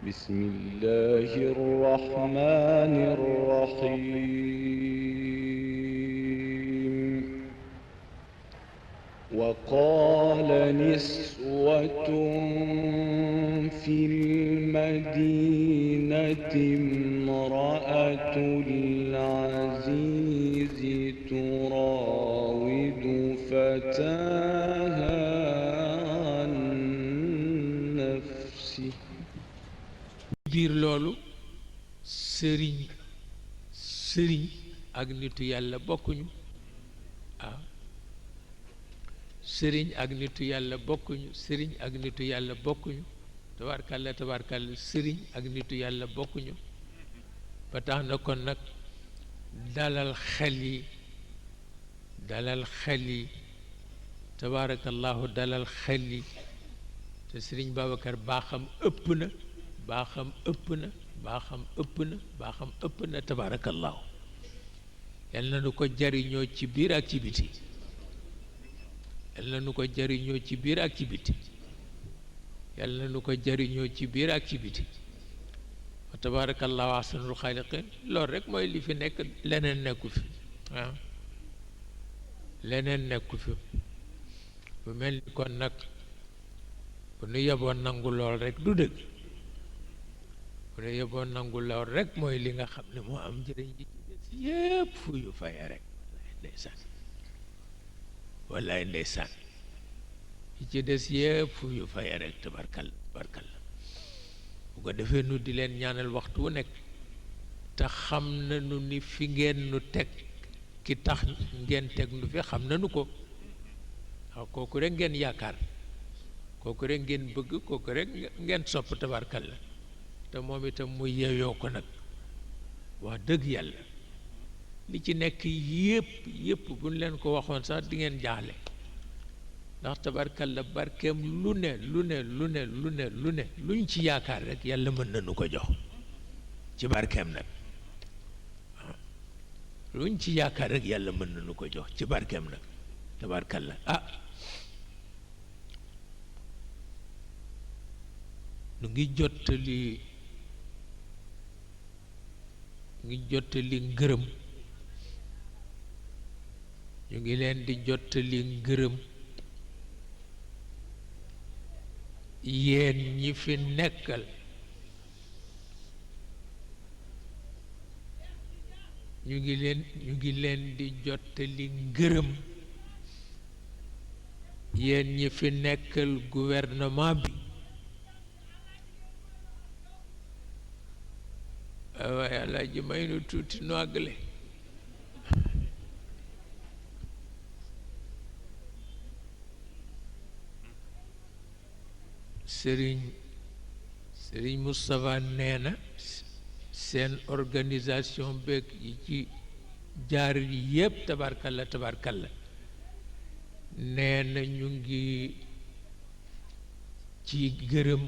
بسم الله الرحمن الرحيم وقال نسوة في المدينة امرأة العزيز تراود فتاها عن نفسه biir loolu sëriñ ak nitu yàlla bokkuñu waaw sëriñ ak nitu yàlla bokkuñu sëriñ ak nitu yàlla bokkuñu tabarkalla sëriñ ak nitu yàlla bokkuñu ba tax na kon nag dalal xel yi tabarakallahu dalal xel yi te sëriñ Babacar baaxam ëpp na tabarakallahu yal na nu ko jariñoo ci biir ak ci biti yal na nu ko jariñoo ci biir ak ci biti yal na nu ko jariñoo ci biir ak ci biti wa tabarakallahu ahsanul xaaliqin loolu rek mooy li fi nekk leneen nekku fi waaw leneen nekku fi bu mel ni kon nag bu nu yeboon nangu lool rek du dëgg bu nu yeboon nangu lool rek mooy li nga xam ne moo am njëriñ ji ci des yépp fu yu faye rek wallaay ndeysaan yi ci des yépp fu yu faye rek tabarkal bu ko defee nu di leen ñaanal waxtu wu nekk te xam nañu ni fi ngeen nu teg ki tax ngeen teg nu fi xam nañu ko waaw kooku rek ngeen yaakaar kooku rek ngeen bëgg kooku rek ngeen sopp tabarkal la te moom itam mu yeeyoo ko nag wax dëgg yàlla li ci nekk yépp buñ leen ko waxoon sax di ngeen jaaxle ndax tabarkal la barkeem lu ne luñ ci yaakaar rek yàlla mën na nu ko jox ci barkeem nag luñ ci yaakaar rek yàlla mën na nu ko jox ci barkeem nag tabarkal la nu ngi jottali ngërëm ñu ngi leen di jottali ngërëm yéen ñi fi nekkal ñu ngi leen di jottali ngërëm yéen ñi fi nekkal gouvernement bi waaye Alaaji may nu tuuti nu àggale Serigne Moustapha nee na seen organisation beeg yi ci jaar yépp tabarkalla nee na ñu ngi ci gërëm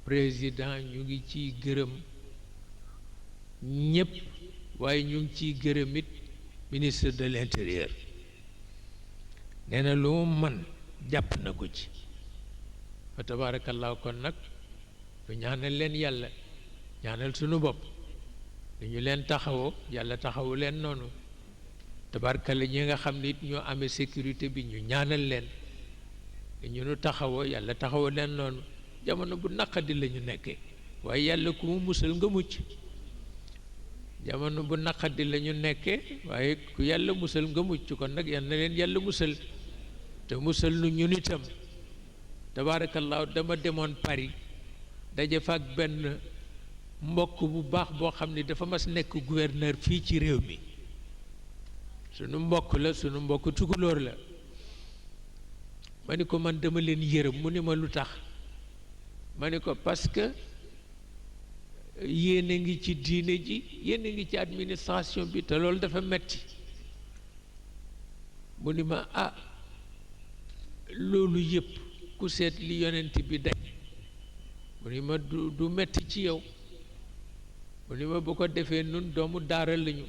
président ñu ngi ciy gërëm ñépp waaye ñu ngi ciy gërëm it ministre de l'intérieur nee na lu mu man jàpp na ko ci fa tabaarakallaahu kon nag ñu ñaanal leen yàlla ñaanal sunu bopp lu ñu leen taxawoo yàlla taxawu leen noonu tabaarkalla ñi nga xam ne it ñoo amee sécurité bi ñu ñaanal leen ñu nu taxawoo yàlla taxawu leen noonu jamono bu naqadi la ñu nekkee waaye yàlla ku mu musal nga mucc jamono bu naqadi la ñu nekkee waaye ku yàlla musal nga mucc kon nag yal na leen yàlla musal te musal nu ñun itam tabaarakallaahu dama demoon Paris daje fa ak benn mbokk bu baax boo xam ne dafa mas nekk gouverneur fii ci réew mi sunu mbokk la sunu mbokk tukulóor la ma ni ko man dama leen yërëm mu ni ma lu tax ma ni ko parce que yéen a ngi ci diine ji yéen a ngi ci administration bi te loolu dafa metti mu ni ma loolu yëpp ku seet li yonent bi daj mu ni ma du metti ci yow mu ni ma bu ko defee nun doomu daara lañu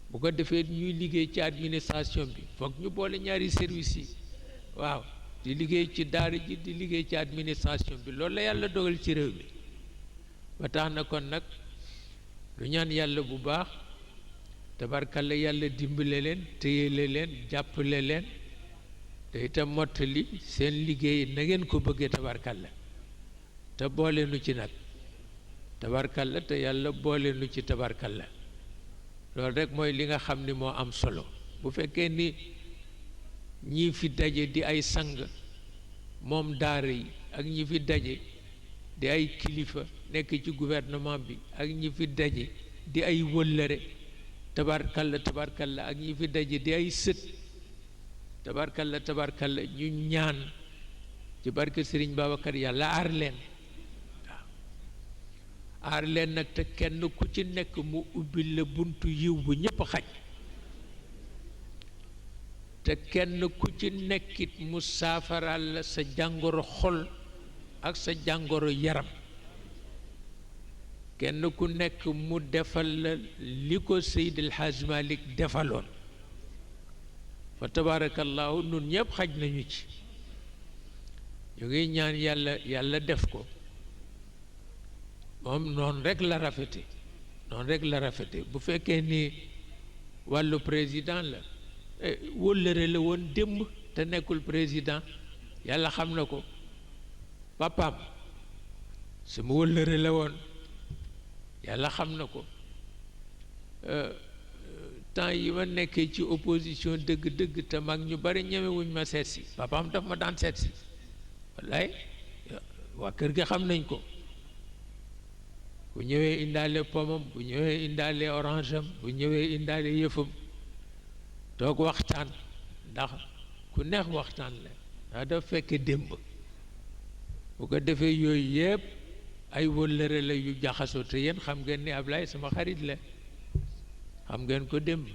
bu ko defee ñuy liggéey ci administration bi foog ñu boole ñaari service yi waaw di liggéey ci daara ji di liggéey ci administration bi loolu la yàlla dogal ci réew mi ba tax na kon nag lu ñaan yàlla bu baax tabarkalla yàlla dimbale leen téyele leen jàppale leen te itam mottali seen liggéey na ngeen ko bëggee tabarkalla te boole nu ci nag tabarkalla te yàlla boole nu ci tabarkalla loolu rek mooy li nga xam ni moo am solo bu fekkee ni ñi fi daje di ay sang moom daara yi ak ñi fi daje di ay kilifa nekk ci gouvernement bi ak ñi fi daje di ay wëllëre tabarkalla tabarkalla ak ñi fi daje di ay sët tabarkalla tabarkalla ñu ñaan ci barke Serigne Babacar yàlla aar leen waaw aar leen nag te kenn ku ci nekk mu ubbil la buntu yiw bu ñépp xaj te kenn ku ci nekkit mu saafaral la sa jàngoro xol ak sa jàngoro yaram kenn ku nekk mu defal la li ko Seydil Hadj Malick defaloon fa tabarakallahu nun ñëpp xaj nañu ci ñu ngi ñaan yàlla def ko moom noonu rek la rafete noonu rek la rafete bu fekkee ni wàllu président la wóllëre la woon démb te nekkul président yàlla xam na ko papaam sama wóllëre la woon yàlla xam na ko temps yi ma nekkee ci opposition dëgg-dëgg te mag ñu bari ñemewuñ ma seet si papaam daf ma daan seet si wallaay waa kër gi xam nañ ko bu ñëwee indaale pomam bu ñëwee indaale orange am bu ñëwee indaale yëfam toog waxtaan ndax ku neex waxtaan la ndax dafa fekk démb bu ko defee yooyu yëpp ay wëllëre la yu jaxasoo te yéen xam ngeen ni Ablaye sama xarit la xam ngeen ko démb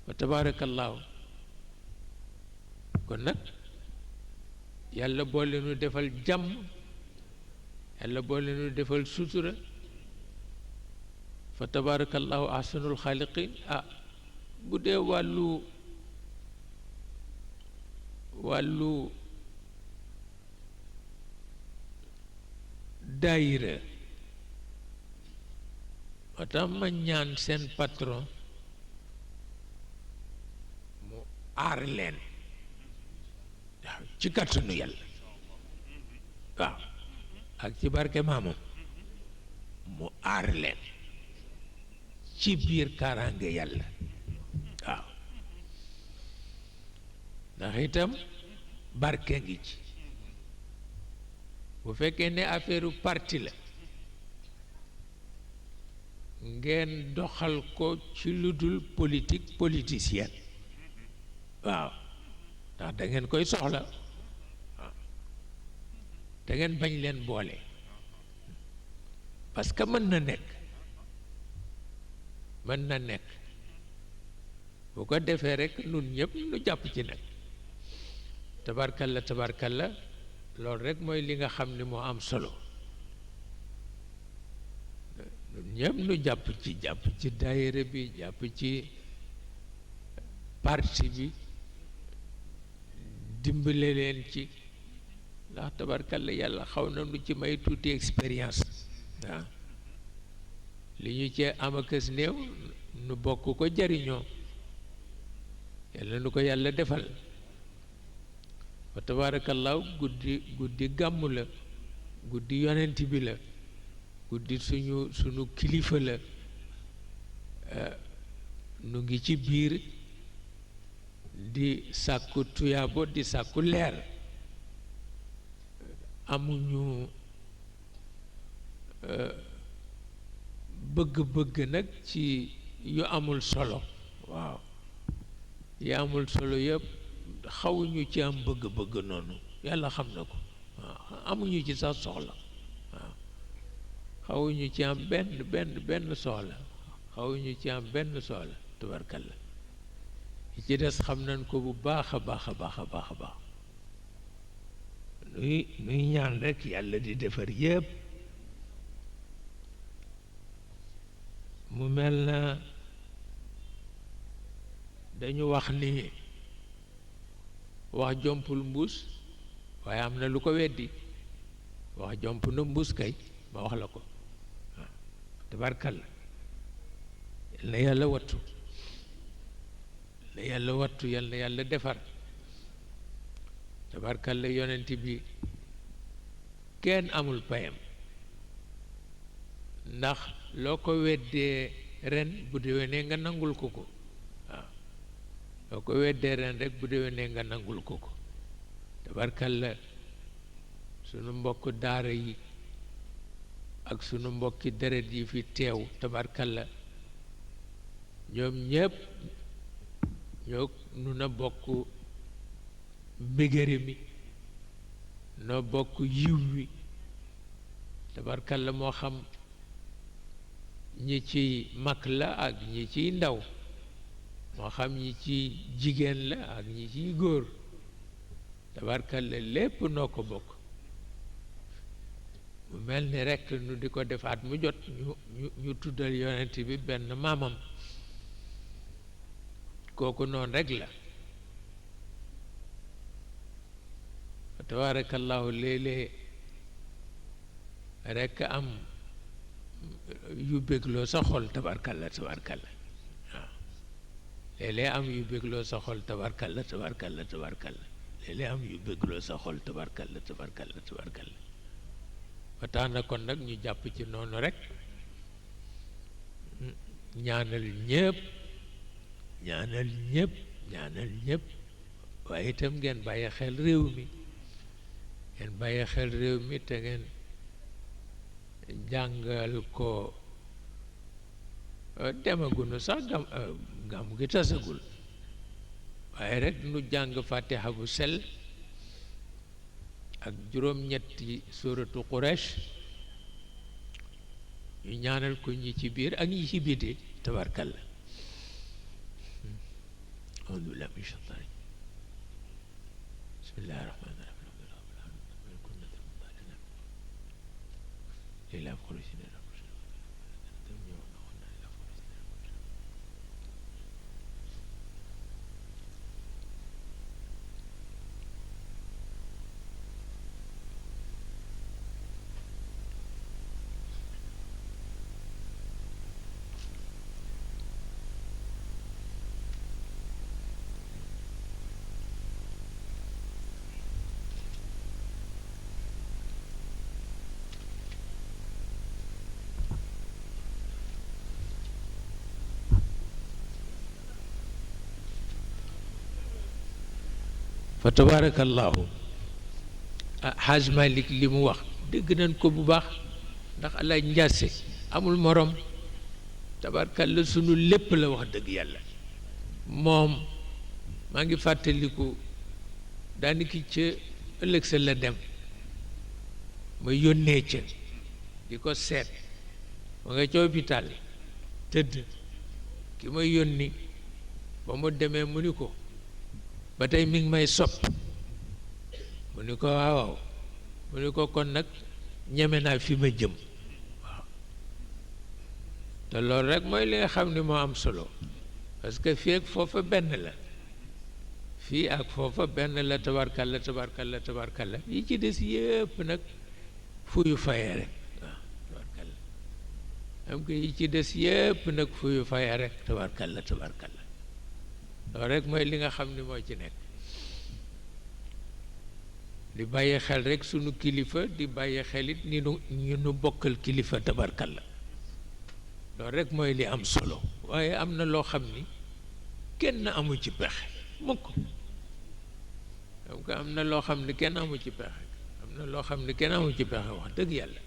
wa tabaarakallaahu kon nag yàlla boole nu defal jàmm yàlla boole nu defal sutura fa tabaarakallaahu ahsanul xaaliqiin bu dee wàllu daayira moo tax ma ñaan seen patron mu aar leen waaw ci kàttanu yàlla waaw ak ci barke maamam mu aar leen ci biir kaaraange yàlla waaw ndax itam barke ngi ci bu fekkee ne affaire parti la ngeen doxal ko ci lu dul politique politicienne waaw ndax da ngeen koy soxla waaw da ngeen bañ leen boole parce que mën na nekk bu ko defee rekk nun ñëpp nu jàpp ci nag tabarkalla loolu rekk mooy li nga xam ni moo am solo nun ñëpp nu jàpp ci daayira bi jàpp ci parti bi dimbale leen ci ndax tabarkalla yàlla xaw na nu ci may tuuti expérience waaw li ñu cee am akës néew nu bokk ko jariñoo yàlla nu ko yàlla defal wa tabaarakallaahu guddi gàmmu la guddi yonent bi la guddi suñu kilifa la nu ngi ci biir di sàkku tuyaabo di sàkku leer amuñu bëgg-bëgg nag ci yu amul solo waaw yu amul solo yëpp xawuñu ci am bëgg-bëgg noonu yàlla xam na ko waaw amuñu ci sax soxla waaw xawuñu ci am benn soxla xawuñu ci am benn soxla tubarkalla yi ci des xam nañ ko bu baax a baax nuy ñaan rekk yàlla di defar yépp mu mel na dañu wax ni wax jompul mbuus waaye am na lu ko weddi wax jomp na mbuus kay ma wax la ko waaw tabarkalla yal na yàlla wattu yal na yàlla wattu yal na yàlla defar tabarkalla yonent bi kenn amul payam ndax loo ko weddee ren bu déwénee nga nangul ko ko waaw loo ko weddee ren rek bu déwénee nga nangul ko ko tabarkalla sunu mbokk daara yi ak sunu mbokki deret yi fi teew tabarkalla ñoom ñépp ñoo nu na bokk mbégére mi noo bokk yiw wi tabarkalla moo xam ñi ci mag la ak ñi ciy ndaw moo xam ñi ci jigéen la ak ñi ciy góor tabarkalla lépp noo ko bokk mu mel ni rekk nu di ko defaat mu jot ñu tuddal yonent bi benn maamam kooku noonu rekk la tabarakallahu léeg-léeg rekk am yu bégloo sa xol tabarkalla tabarkalla waaw léeg-léeg am yu bégloo sa xol tabarkalla tabarkalla tabarkalla léeg-léeg am yu bégloo sa xol tabarkalla tabarkalla tabarkalla ba tax na kon nag ñu jàpp ci noonu rekk ñaanal ñépp ñaanal ñépp ñaanal ñépp waaye itam ngeen bàyyi xel réew mi ngeen bàyyi xel réew mi te ngeen jàngal ko demagunu sax gàmmu gi tasagul waaye rekk nu jàng fatiha bu sell ak juróom-ñetti suratu Quraysh ñu ñaanal ko ñi ci biir ak ñi ci biti tabarkalla a'uuzu billaahi mina shaytaani bismillaahi rahmaani rahiim fa tabarakallahu Haj Malik li mu wax dégg nañ ko bu baax ndax Alaaji Njaase amul morom tabarakalla sunu lépp la wax dëgg yàlla moom maa ngi fàttaliku daaniki ca ëllëg sa la dem ma yónnee ca di ko seet ma nga ca hôpital tëdd ki ma yónni ba mu demee mu ni ko ba tey mi ngi may sopp mu ni ko waaw mu ni ko kon nag ñeme naa fi ma jëm waaw te loolu rek mooy li nga xam ni moo am solo parce que fii ak foofa benn la fii ak foofa benn la tabarkalla tabarkalla tabarkalla yi ci des yépp nag fuyu fayee rek waaw tabarkalla am ko yi ci des yépp nag fuyu fayee rek tabarkalla tabarkalla loolu rek mooy li nga xam ni moo ci nekk di bàyyi xel rek sunu kilifa di bàyyi xelit ni ñu nu bokkal kilifa tabarkalla loolu rek mooy li am solo waaye am na loo xam ni kenn amu ci pexe mukk donc am na loo xam ni kenn amu ci pexe am na loo xam ni kenn amu ci pexe wax dëgg yàlla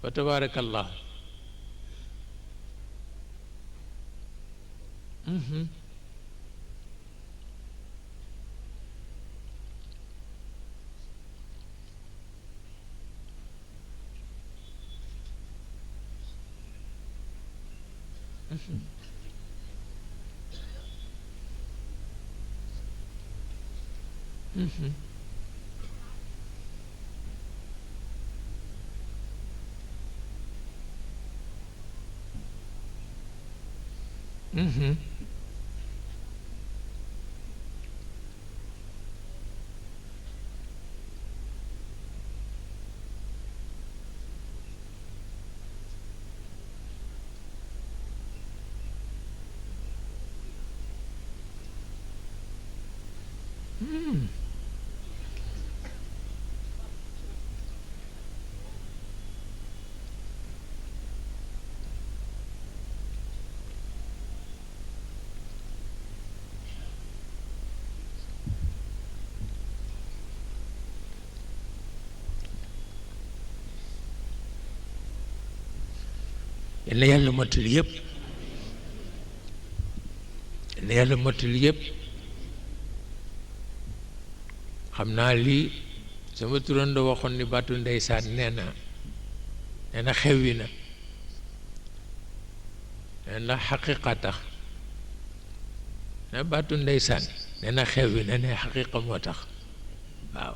wa tabarakallah yal na yàlla mottali yëpp yal na yàlla mottali yëpp xam naa lii sama turando waxoon ni baatu ndeysaan nee na xewwi na nee na xaqiqa tax ne baatu ndeysaan nee na xewwi na ne xaqiqa moo tax waaw